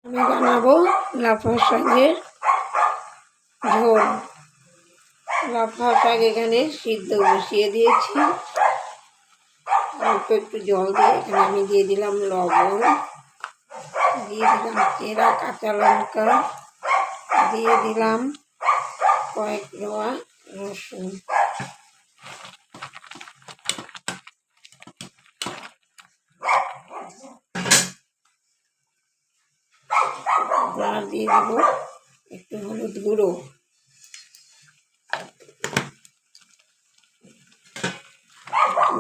আমি বানাবো লাফা শাকের ঝোল। লাফা শাক এখানে সিদ্ধ বসিয়ে দিয়েছি, অল্প একটু জল দিয়ে এখানে আমি দিয়ে দিলাম লবণ, দিয়ে দিলাম চেরা কাঁচা লঙ্কা, দিয়ে দিলাম কয়েক কোয়া রসুন, আর দিয়ে দেবো একটু হলুদ গুঁড়ো।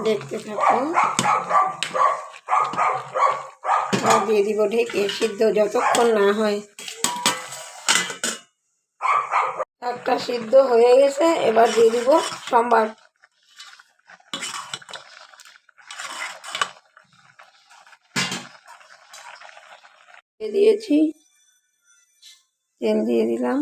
দেখতে থাকো, দিয়ে দিব ঢেকে সিদ্ধ যতক্ষণ না হয়। শাকটা সিদ্ধ হয়ে গেছে, এবার দিয়ে দিব সম্বার। দিয়েছি, তেল দিয়ে দিলাম,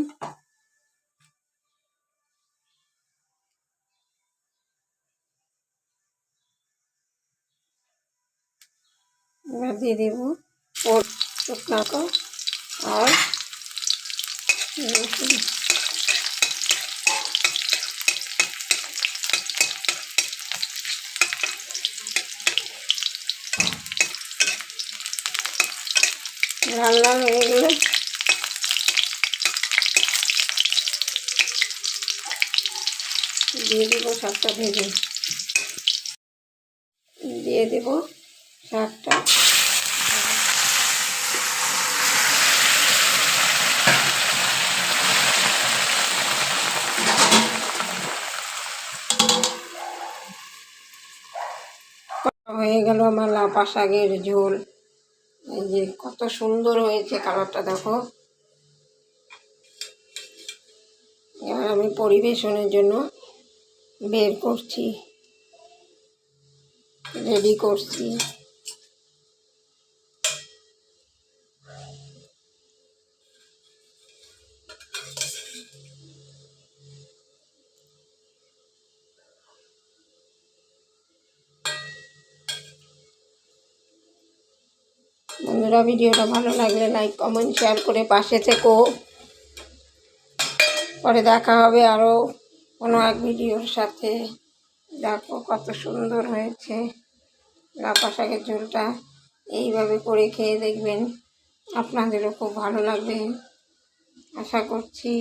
এবার দিয়ে দেব শুকনো আর রসুন। লাল লাল হয়ে গেলে দিয়ে দেবো শাকটা ভেজে, দিয়ে দেবো শাকটা। হয়ে গেল আমার লাফা শাকের ঝোল। এই যে কত সুন্দর হয়েছে, কালারটা দেখো। এবার আমি পরিবেশনের জন্য বের করছি, রেডি করছি। বন্ধুরা, ভিডিওটা ভালো লাগলে লাইক কমেন্ট শেয়ার করে পাশে থেকো। পরে দেখা হবে আরও কোনো এক ভিডিওর সাথে। দেখো কত সুন্দর হয়েছে লাফা শাকের ঝোলটা। এইভাবে করে খেয়ে দেখবেন, আপনাদেরও খুব ভালো লাগবে আশা করছি।